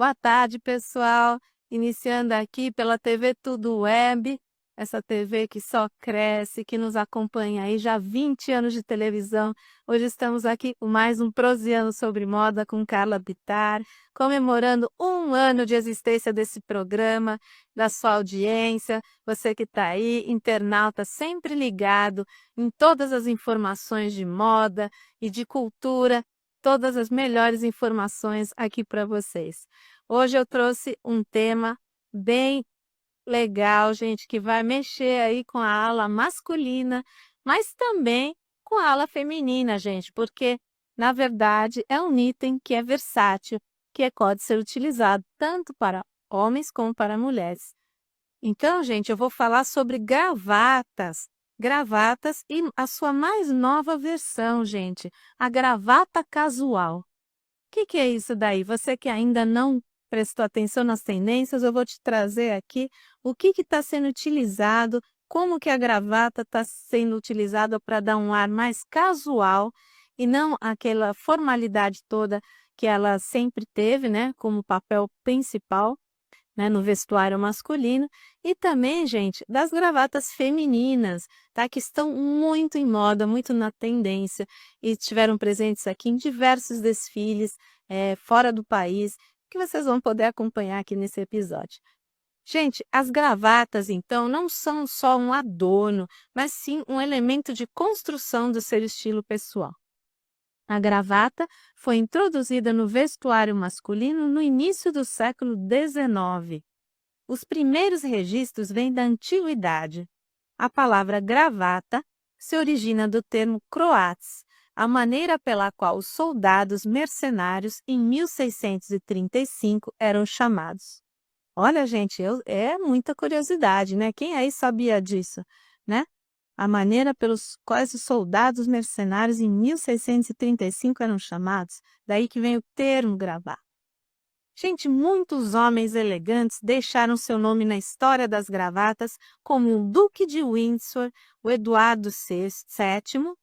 Boa tarde, pessoal. Iniciando aqui pela TV Tudo Web, essa TV que só cresce, que nos acompanha aí já há 20 anos de televisão. Hoje estamos aqui com mais um Proseando sobre Moda com Carla Bittar, comemorando 1 ano de existência desse programa, da sua audiência. Você que está aí, internauta, sempre ligado em todas as informações de moda e de cultura, todas as melhores informações aqui para vocês. Hoje eu trouxe um tema bem legal, gente, que vai mexer aí com a ala masculina, mas também com a ala feminina, gente, porque, na verdade, é um item que é versátil, que pode ser utilizado tanto para homens como para mulheres. Então, gente, eu vou falar sobre gravatas. Gravatas e a sua mais nova versão, gente, a gravata casual. O que é isso daí? Você que ainda não prestou atenção nas tendências, eu vou te trazer aqui o que está sendo utilizado, como que a gravata está sendo utilizada para dar um ar mais casual e não aquela formalidade toda que ela sempre teve, né, como papel principal, né, no vestuário masculino, e também, gente, das gravatas femininas, tá, que estão muito em moda, muito na tendência, e tiveram presentes aqui em diversos desfiles, fora do país, que vocês vão poder acompanhar aqui nesse episódio. Gente, as gravatas, então, não são só um adorno, mas sim um elemento de construção do seu estilo pessoal. A gravata foi introduzida no vestuário masculino no início do século XIX. Os primeiros registros vêm da antiguidade. A palavra gravata se origina do termo croats, a maneira pela qual os soldados mercenários em 1635 eram chamados. Olha, gente, é muita curiosidade, né? Quem aí sabia disso, né? A maneira pelos quais os soldados mercenários em 1635 eram chamados, daí que vem o termo gravata. Gente, muitos homens elegantes deixaram seu nome na história das gravatas, como o Duque de Windsor, o Eduardo VII,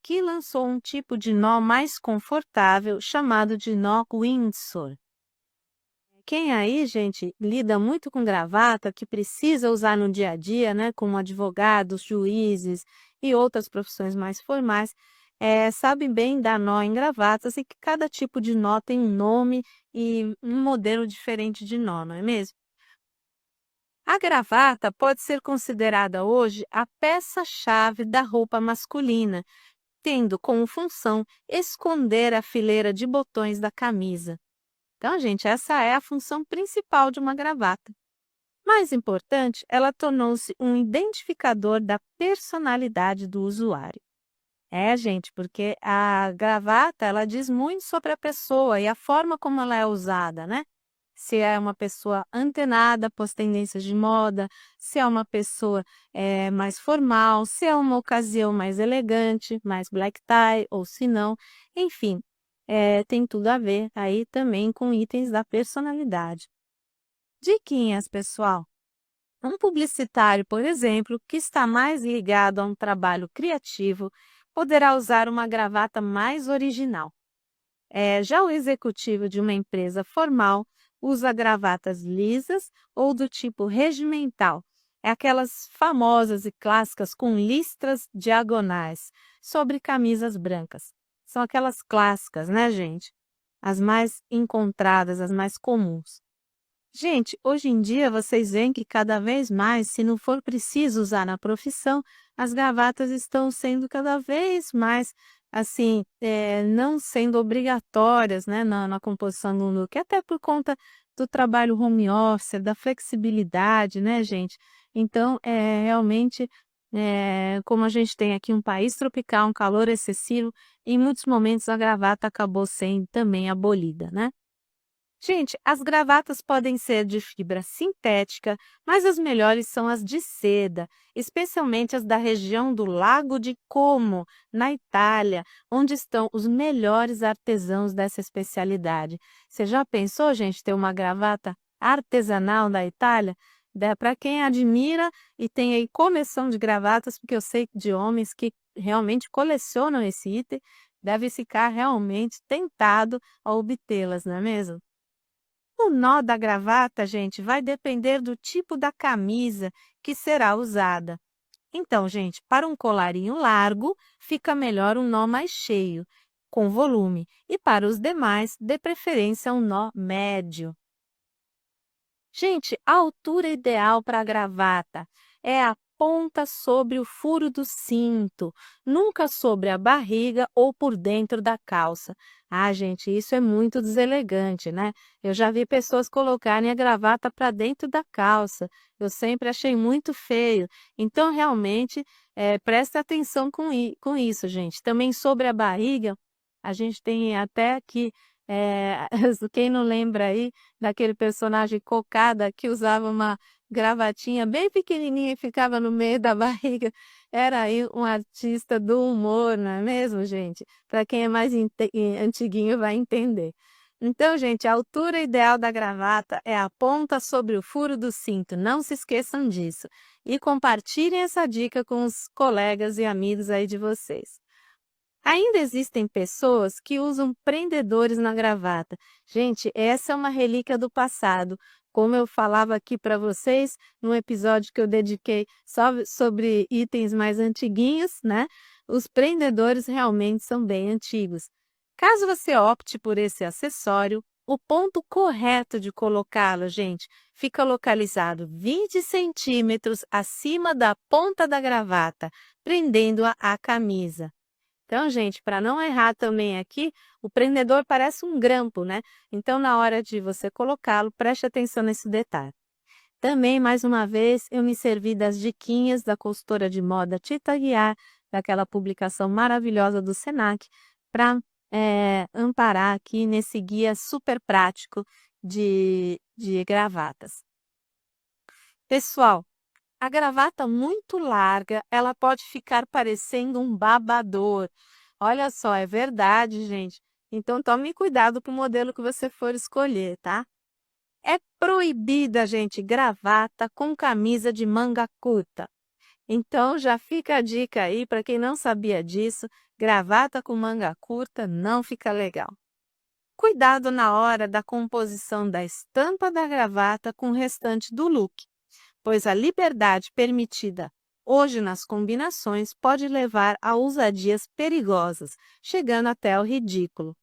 que lançou um tipo de nó mais confortável chamado de nó Windsor. Quem aí, gente, lida muito com gravata, que precisa usar no dia a dia, né, como advogados, juízes e outras profissões mais formais, sabe bem dar nó em gravatas e que cada tipo de nó tem um nome e um modelo diferente de nó, não é mesmo? A gravata pode ser considerada hoje a peça-chave da roupa masculina, tendo como função esconder a fileira de botões da camisa. Então, gente, essa é a função principal de uma gravata. Mais importante, ela tornou-se um identificador da personalidade do usuário. Gente, porque a gravata, ela diz muito sobre a pessoa e a forma como ela é usada, né? Se é uma pessoa antenada por tendências de moda, se é uma pessoa mais formal, se é uma ocasião mais elegante, mais black tie, ou se não, enfim, tem tudo a ver aí também com itens da personalidade. Diquinhas, pessoal. Um publicitário, por exemplo, que está mais ligado a um trabalho criativo, poderá usar uma gravata mais original. Já o executivo de uma empresa formal usa gravatas lisas ou do tipo regimental, aquelas famosas e clássicas com listras diagonais sobre camisas brancas. São aquelas clássicas, né, gente? As mais encontradas, as mais comuns. Gente, hoje em dia vocês veem que cada vez mais, se não for preciso usar na profissão, as gravatas estão sendo cada vez mais, assim, não sendo obrigatórias, né, na composição do look, até por conta do trabalho home office, da flexibilidade, né, gente? Então, realmente, como a gente tem aqui um país tropical, um calor excessivo, em muitos momentos a gravata acabou sendo também abolida, né? Gente, as gravatas podem ser de fibra sintética, mas as melhores são as de seda, especialmente as da região do Lago de Como, na Itália, onde estão os melhores artesãos dessa especialidade. Você já pensou, gente, ter uma gravata artesanal da Itália? Para quem admira e tem aí coleção de gravatas, porque eu sei de homens que realmente colecionam esse item, deve ficar realmente tentado a obtê-las, não é mesmo? O nó da gravata, gente, vai depender do tipo da camisa que será usada. Então, gente, para um colarinho largo, fica melhor um nó mais cheio, com volume, e para os demais, dê preferência a um nó médio. Gente, a altura ideal para a gravata é a ponta sobre o furo do cinto, nunca sobre a barriga ou por dentro da calça. Ah, gente, isso é muito deselegante, né? Eu já vi pessoas colocarem a gravata para dentro da calça. Eu sempre achei muito feio. Então, realmente, preste atenção com isso, gente. Também sobre a barriga, a gente tem até aqui, quem não lembra aí, daquele personagem Cocada que usava uma gravatinha bem pequenininha e ficava no meio da barriga. Era aí um artista do humor, não é mesmo, gente? Para quem é mais antiguinho vai entender. Então, gente, a altura ideal da gravata é a ponta sobre o furo do cinto. Não se esqueçam disso. E compartilhem essa dica com os colegas e amigos aí de vocês. Ainda existem pessoas que usam prendedores na gravata. Gente, essa é uma relíquia do passado. Como eu falava aqui para vocês, num episódio que eu dediquei só sobre itens mais antiguinhos, né? Os prendedores realmente são bem antigos. Caso você opte por esse acessório, o ponto correto de colocá-lo, gente, fica localizado 20 centímetros acima da ponta da gravata, prendendo-a à camisa. Então, gente, para não errar também aqui, o prendedor parece um grampo, né? Então, na hora de você colocá-lo, preste atenção nesse detalhe. Também, mais uma vez, eu me servi das diquinhas da consultora de moda Tita Guiar, daquela publicação maravilhosa do Senac, para amparar aqui nesse guia super prático de gravatas. Pessoal, a gravata muito larga, ela pode ficar parecendo um babador. Olha só, é verdade, gente. Então tome cuidado com o modelo que você for escolher, tá? É proibida, gente, gravata com camisa de manga curta. Então já fica a dica aí para quem não sabia disso, gravata com manga curta não fica legal. Cuidado na hora da composição da estampa da gravata com o restante do look, pois a liberdade permitida hoje nas combinações pode levar a ousadias perigosas, chegando até ao ridículo.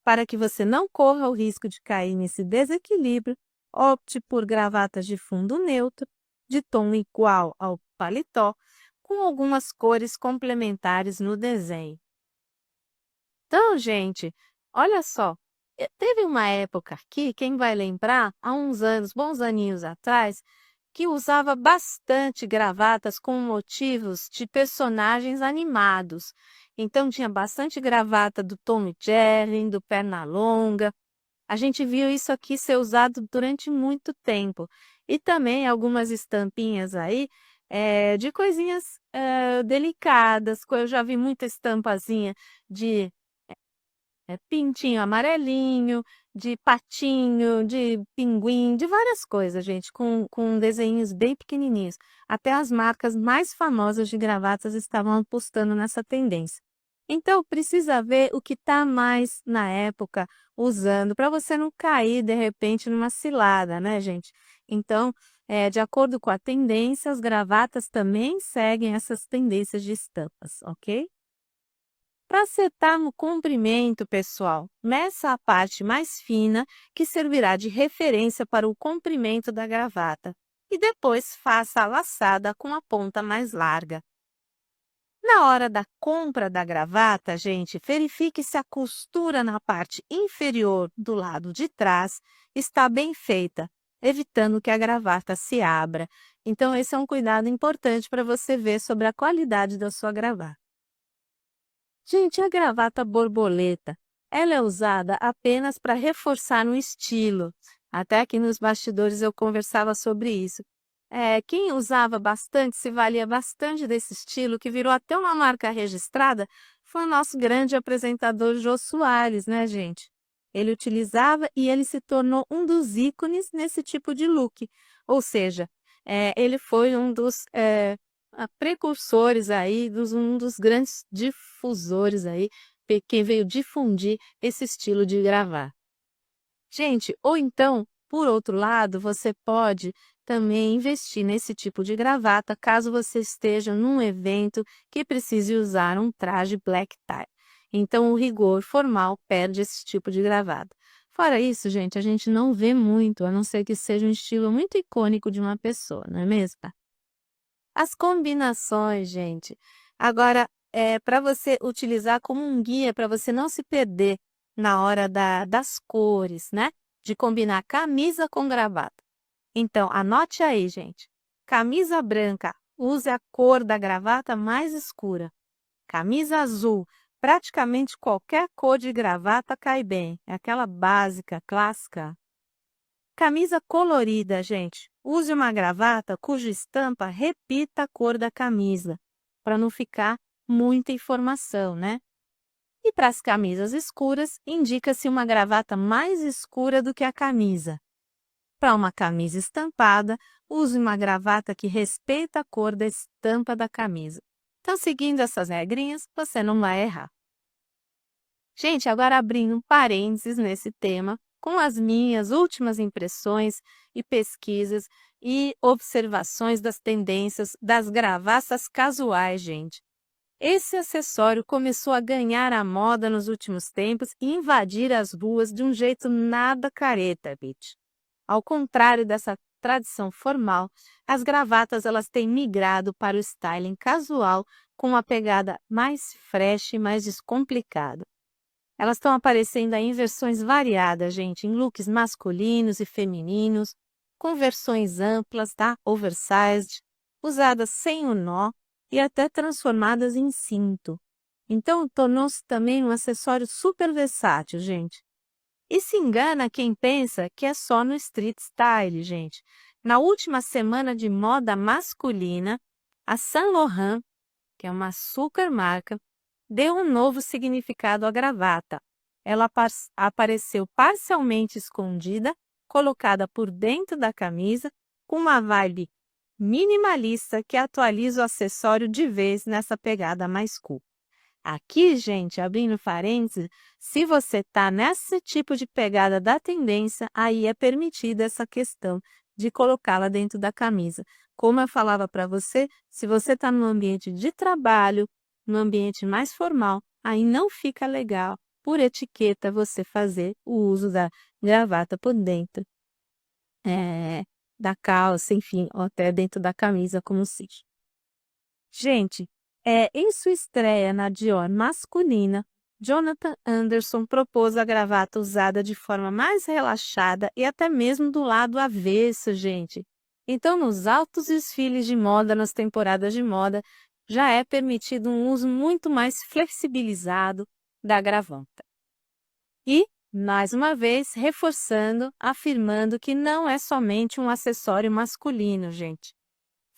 Para que você não corra o risco de cair nesse desequilíbrio, opte por gravatas de fundo neutro, de tom igual ao paletó, com algumas cores complementares no desenho. Então, gente, olha só, teve uma época aqui, quem vai lembrar, há uns anos, bons aninhos atrás, que usava bastante gravatas com motivos de personagens animados. Então, tinha bastante gravata do Tom e Jerry, do Pernalonga. A gente viu isso aqui ser usado durante muito tempo. E também algumas estampinhas aí de coisinhas delicadas. Eu já vi muita estampazinha de pintinho amarelinho, de patinho, de pinguim, de várias coisas, gente, com desenhos bem pequenininhos. Até as marcas mais famosas de gravatas estavam apostando nessa tendência. Então, precisa ver o que está mais na época usando, para você não cair, de repente, numa cilada, né, gente? Então, de acordo com a tendência, as gravatas também seguem essas tendências de estampas, ok? Para acertar no comprimento, pessoal, meça a parte mais fina, que servirá de referência para o comprimento da gravata, e depois faça a laçada com a ponta mais larga. Na hora da compra da gravata, gente, verifique se a costura na parte inferior do lado de trás está bem feita, evitando que a gravata se abra. Então, esse é um cuidado importante para você ver sobre a qualidade da sua gravata. Gente, a gravata borboleta, ela é usada apenas para reforçar um estilo. Até aqui nos bastidores eu conversava sobre isso. Quem usava bastante, se valia bastante desse estilo, que virou até uma marca registrada, foi o nosso grande apresentador Jô Soares, né, gente? Ele utilizava e ele se tornou um dos ícones nesse tipo de look. Ou seja, ele foi um dos precursores aí, um dos grandes difusores aí, quem veio difundir esse estilo de gravar. Gente, ou então, Por outro lado, você pode também investir nesse tipo de gravata caso você esteja num evento que precise usar um traje black tie. Então, o rigor formal perde esse tipo de gravata. Fora isso, gente, a gente não vê muito, a não ser que seja um estilo muito icônico de uma pessoa, não é mesmo? As combinações, gente. Agora, para você utilizar como um guia, para você não se perder na hora das cores, né? De combinar camisa com gravata. Então, anote aí, gente. Camisa branca, use a cor da gravata mais escura. Camisa azul, praticamente qualquer cor de gravata cai bem. É aquela básica, clássica. Camisa colorida, gente. Use uma gravata cuja estampa repita a cor da camisa, para não ficar muita informação, né? E para as camisas escuras, indica-se uma gravata mais escura do que a camisa. Para uma camisa estampada, use uma gravata que respeita a cor da estampa da camisa. Então, seguindo essas regrinhas, você não vai errar. Gente, agora abrindo um parênteses nesse tema, com as minhas últimas impressões e pesquisas e observações das tendências das gravatas casuais, gente. Esse acessório começou a ganhar a moda nos últimos tempos e invadir as ruas de um jeito nada careta, bitch. Ao contrário dessa tradição formal, as gravatas elas têm migrado para o styling casual com uma pegada mais fresh e mais descomplicada. Elas estão aparecendo aí em versões variadas, gente, em looks masculinos e femininos, com versões amplas, tá? Oversized, usadas sem o nó e até transformadas em cinto. Então, tornou-se também um acessório super versátil, gente. E se engana quem pensa que é só no street style, gente. Na última semana de moda masculina, a Saint Laurent, que é uma super marca, deu um novo significado à gravata. Ela apareceu parcialmente escondida, colocada por dentro da camisa, com uma vibe minimalista que atualiza o acessório de vez nessa pegada mais cool. Aqui, gente, abrindo parênteses, se você está nesse tipo de pegada da tendência, aí é permitida essa questão de colocá-la dentro da camisa. Como eu falava para você, se você está no ambiente de trabalho, no ambiente mais formal, aí não fica legal, por etiqueta, você fazer o uso da gravata por dentro da calça, enfim, ou até dentro da camisa, como seja. Gente, em sua estreia na Dior masculina, Jonathan Anderson propôs a gravata usada de forma mais relaxada e até mesmo do lado avesso, gente. Então, nos altos desfiles de moda, nas temporadas de moda, já é permitido um uso muito mais flexibilizado da gravata. E, mais uma vez, reforçando, afirmando que não é somente um acessório masculino, gente.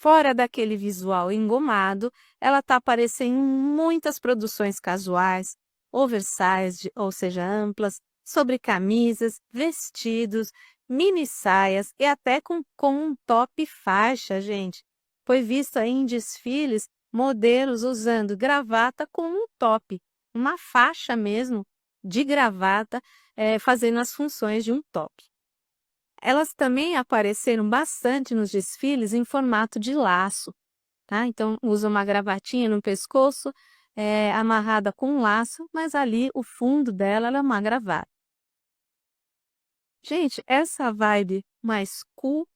Fora daquele visual engomado, ela está aparecendo em muitas produções casuais, oversized, ou seja, amplas, sobre camisas, vestidos, mini saias e até com um top e faixa, gente. Foi visto aí em desfiles modelos usando gravata com um top, uma faixa mesmo de gravata, fazendo as funções de um top. Elas também apareceram bastante nos desfiles em formato de laço, tá? Então, usa uma gravatinha no pescoço, amarrada com um laço, mas ali o fundo dela é uma gravata. Gente, essa vibe mais cool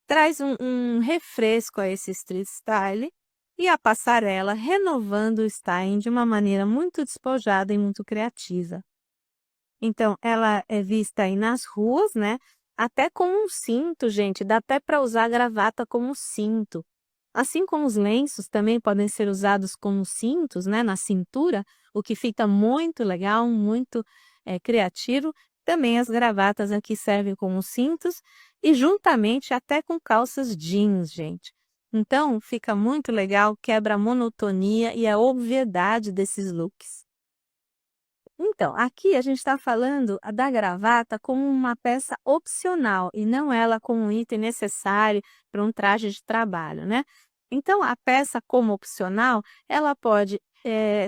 traz um refresco a esse street style e a passarela renovando o styling de uma maneira muito despojada e muito criativa. Então, ela é vista aí nas ruas, né? Até com um cinto, gente, dá até para usar a gravata como cinto. Assim como os lenços também podem ser usados como cintos, né, na cintura, o que fica muito legal, muito criativo. Também as gravatas aqui servem como cintos e juntamente até com calças jeans, gente. Então, fica muito legal, quebra a monotonia e a obviedade desses looks. Então, aqui a gente está falando da gravata como uma peça opcional e não ela como um item necessário para um traje de trabalho, né? Então, a peça como opcional, ela pode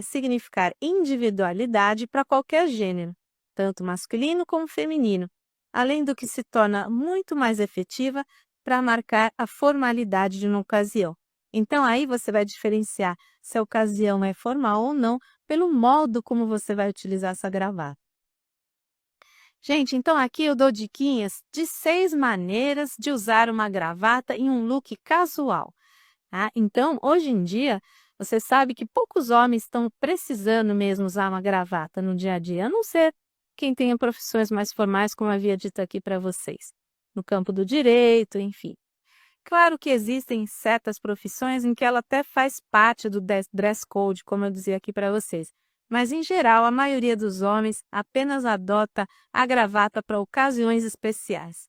significar individualidade para qualquer gênero, tanto masculino como feminino. além do que se torna muito mais efetiva para marcar a formalidade de uma ocasião. Então, aí você vai diferenciar se a ocasião é formal ou não pelo modo como você vai utilizar essa gravata. Gente, então aqui eu dou diquinhas de 6 maneiras de usar uma gravata em um look casual. Tá? Então, hoje em dia, você sabe que poucos homens estão precisando mesmo usar uma gravata no dia a dia, a não ser quem tenha profissões mais formais, como eu havia dito aqui para vocês, no campo do direito, enfim. Claro que existem certas profissões em que ela até faz parte do dress code, como eu dizia aqui para vocês. Mas, em geral, a maioria dos homens apenas adota a gravata para ocasiões especiais.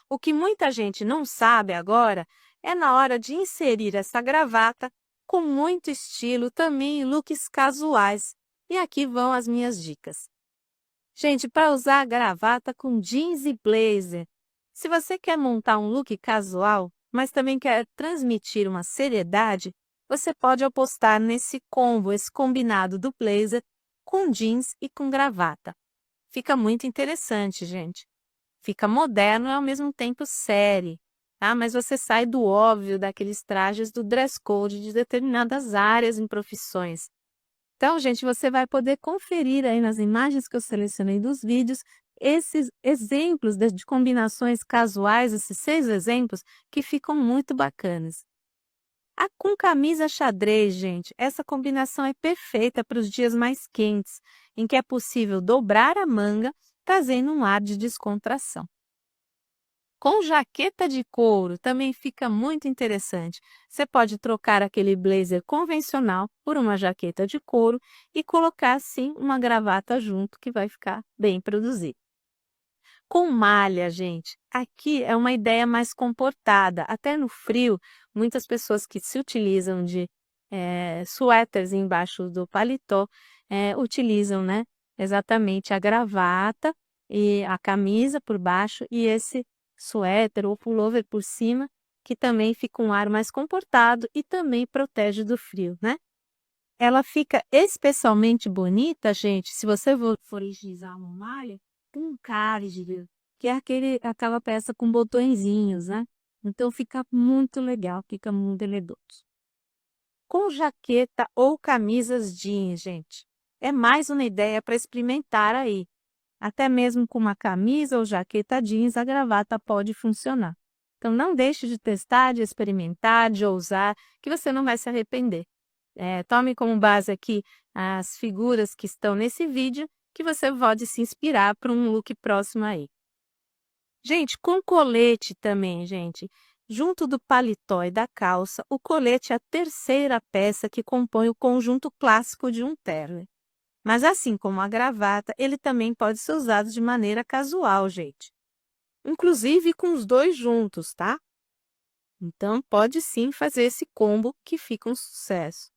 O que muita gente não sabe agora é na hora de inserir essa gravata com muito estilo também em looks casuais. E aqui vão as minhas dicas. Gente, para usar a gravata com jeans e blazer. Se você quer montar um look casual, mas também quer transmitir uma seriedade, você pode apostar nesse combo, esse combinado do blazer com jeans e com gravata. Fica muito interessante, gente. Fica moderno e ao mesmo tempo sério, tá? Mas você sai do óbvio daqueles trajes do dress code de determinadas áreas em profissões. Então, gente, você vai poder conferir aí nas imagens que eu selecionei dos vídeos esses exemplos de combinações casuais, esses 6 exemplos que ficam muito bacanas. Com camisa xadrez, gente, essa combinação é perfeita para os dias mais quentes, em que é possível dobrar a manga, trazendo um ar de descontração. Com jaqueta de couro também fica muito interessante. Você pode trocar aquele blazer convencional por uma jaqueta de couro e colocar assim uma gravata junto que vai ficar bem produzido. Com malha, gente, aqui é uma ideia mais comportada. Até no frio, muitas pessoas que se utilizam de suéteres embaixo do paletó utilizam, né, exatamente a gravata e a camisa por baixo e esse suéter ou pullover por cima, que também fica um ar mais comportado e também protege do frio, né? Ela fica especialmente bonita, gente, se você for utilizar uma malha, com cardígano, que é aquela peça com botõezinhos, né? Então fica muito legal, fica muito eledoso. Com jaqueta ou camisas jeans, gente, é mais uma ideia para experimentar aí. Até mesmo com uma camisa ou jaqueta jeans, a gravata pode funcionar. Então, não deixe de testar, de experimentar, de ousar, que você não vai se arrepender. Tome como base aqui as figuras que estão nesse vídeo, que você pode se inspirar para um look próximo aí. Gente, com colete também, gente. Junto do paletó e da calça, o colete é a terceira peça que compõe o conjunto clássico de um terno. Mas assim como a gravata, ele também pode ser usado de maneira casual, gente. Inclusive com os dois juntos, tá? Então, pode sim fazer esse combo que fica um sucesso.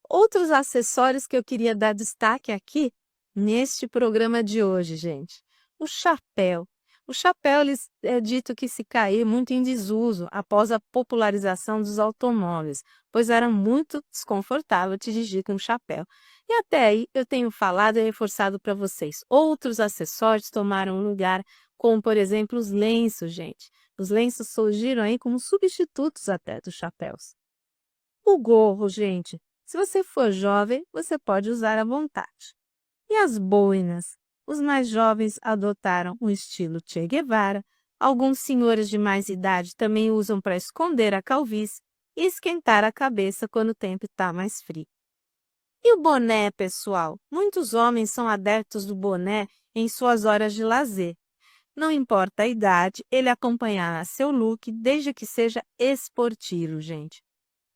Outros acessórios que eu queria dar destaque aqui neste programa de hoje, gente. O chapéu. O chapéu é dito que se cair muito em desuso após a popularização dos automóveis, pois era muito desconfortável dirigir com chapéu. E até aí eu tenho falado e reforçado para vocês. Outros acessórios tomaram lugar, como por exemplo os lenços, gente. Os lenços surgiram aí como substitutos até dos chapéus. O gorro, gente. Se você for jovem, você pode usar à vontade. E as boinas? Os mais jovens adotaram o estilo Che Guevara, alguns senhores de mais idade também usam para esconder a calvície e esquentar a cabeça quando o tempo está mais frio. E o boné, pessoal? Muitos homens são adeptos do boné em suas horas de lazer. Não importa a idade, ele acompanhará seu look desde que seja esportivo, gente.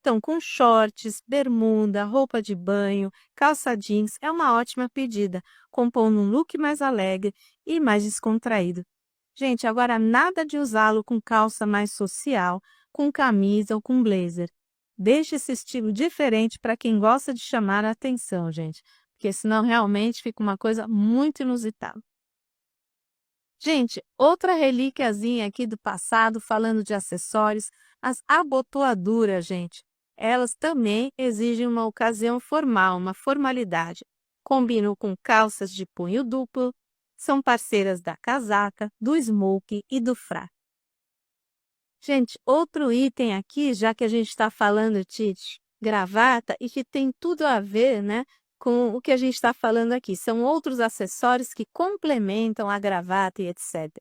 Então, com shorts, bermuda, roupa de banho, calça jeans, é uma ótima pedida, compondo um look mais alegre e mais descontraído. Gente, agora nada de usá-lo com calça mais social, com camisa ou com blazer. Deixe esse estilo diferente para quem gosta de chamar a atenção, gente, porque senão realmente fica uma coisa muito inusitada. Gente, outra relíquiazinha aqui do passado, falando de acessórios, as abotoaduras, gente. Elas também exigem uma ocasião formal, uma formalidade. Combinam com calças de punho duplo, São parceiras da casaca, do smoking e do fraque. Gente, outro item aqui, já que a gente está falando de gravata e que tem tudo a ver, né, com o que a gente está falando aqui, são outros acessórios que complementam a gravata e etc.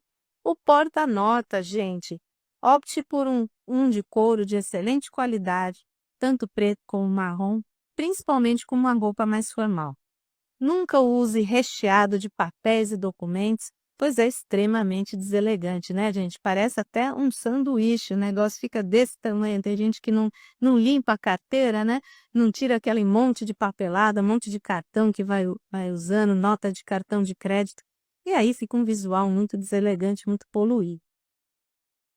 O porta-nota, gente, opte por um de couro de excelente qualidade, tanto preto como marrom, principalmente com uma roupa mais formal. Nunca o use recheado de papéis e documentos, pois é extremamente deselegante, né, gente? Parece até um sanduíche, o negócio fica desse tamanho. Tem gente que não limpa a carteira, né? Não tira aquele monte de papelada, monte de cartão que vai usando, nota de cartão de crédito. E aí fica um visual muito deselegante, muito poluído.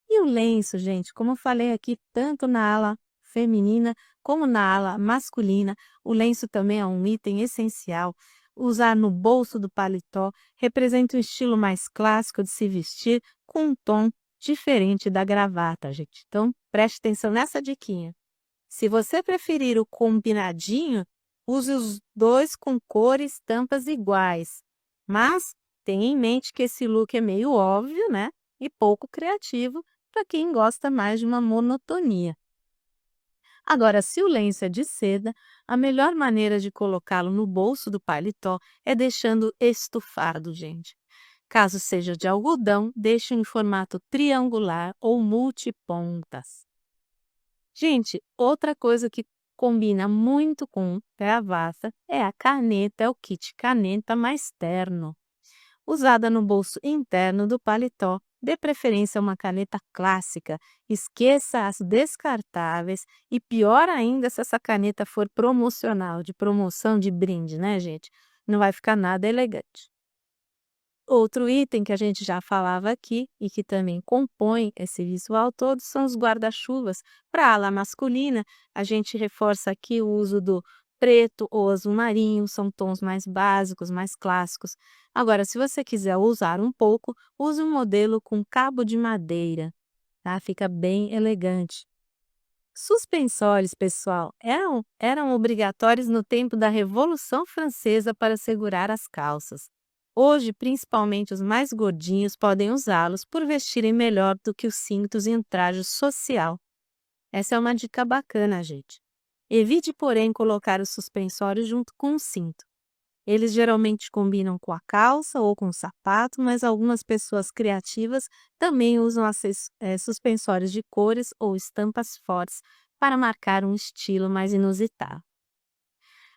E o lenço, gente, como eu falei aqui, tanto na ala feminina como na ala masculina, o lenço também é um item essencial. Usar no bolso do paletó representa um estilo mais clássico de se vestir com um tom diferente da gravata, gente. Então, preste atenção nessa diquinha. Se você preferir o combinadinho, use os dois com cores, tampas iguais. Mas tenha em mente que esse look é meio óbvio, né? E pouco criativo para quem gosta mais de uma monotonia. Agora, se o lenço é de seda, a melhor maneira de colocá-lo no bolso do paletó é deixando estufado, gente. Caso seja de algodão, deixe em formato triangular ou multipontas. Gente, outra coisa que combina muito com gravata é a caneta, é o kit caneta mais terno. Usada no bolso interno do paletó, dê preferência a uma caneta clássica, esqueça as descartáveis e pior ainda se essa caneta for promocional, de promoção de brinde, né, gente? Não vai ficar nada elegante. Outro item que a gente já falava aqui e que também compõe esse visual todo são os guarda-chuvas. Para a ala masculina, a gente reforça aqui o uso do preto ou azul marinho, são tons mais básicos, mais clássicos. Agora, se você quiser usar um pouco, use um modelo com cabo de madeira, tá? Fica bem elegante. Suspensórios, pessoal, eram obrigatórios no tempo da Revolução Francesa para segurar as calças. Hoje, principalmente os mais gordinhos podem usá-los por vestirem melhor do que os cintos em traje social. Essa é uma dica bacana, gente. Evite, porém, colocar os suspensórios junto com o cinto. Eles geralmente combinam com a calça ou com o sapato, mas algumas pessoas criativas também usam suspensórios de cores ou estampas fortes para marcar um estilo mais inusitado.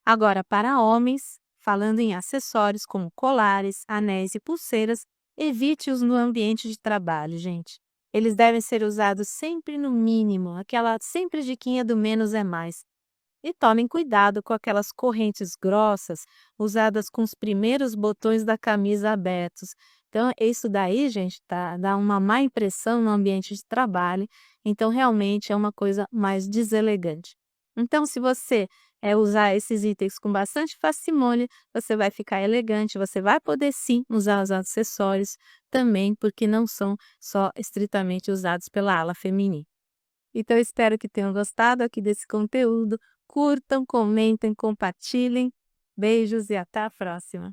Agora, para homens, falando em acessórios como colares, anéis e pulseiras, evite-os no ambiente de trabalho, gente. Eles devem ser usados sempre no mínimo, aquela sempre diquinha do menos é mais. E tomem cuidado com aquelas correntes grossas usadas com os primeiros botões da camisa abertos. Então, isso daí, gente, dá uma má impressão no ambiente de trabalho. Então, realmente é uma coisa mais deselegante. Então, se você usar esses itens com bastante parcimônia, você vai ficar elegante, você vai poder sim usar os acessórios também, porque não são só estritamente usados pela ala feminina. Então, espero que tenham gostado aqui desse conteúdo. Curtam, comentem, compartilhem. Beijos e até a próxima!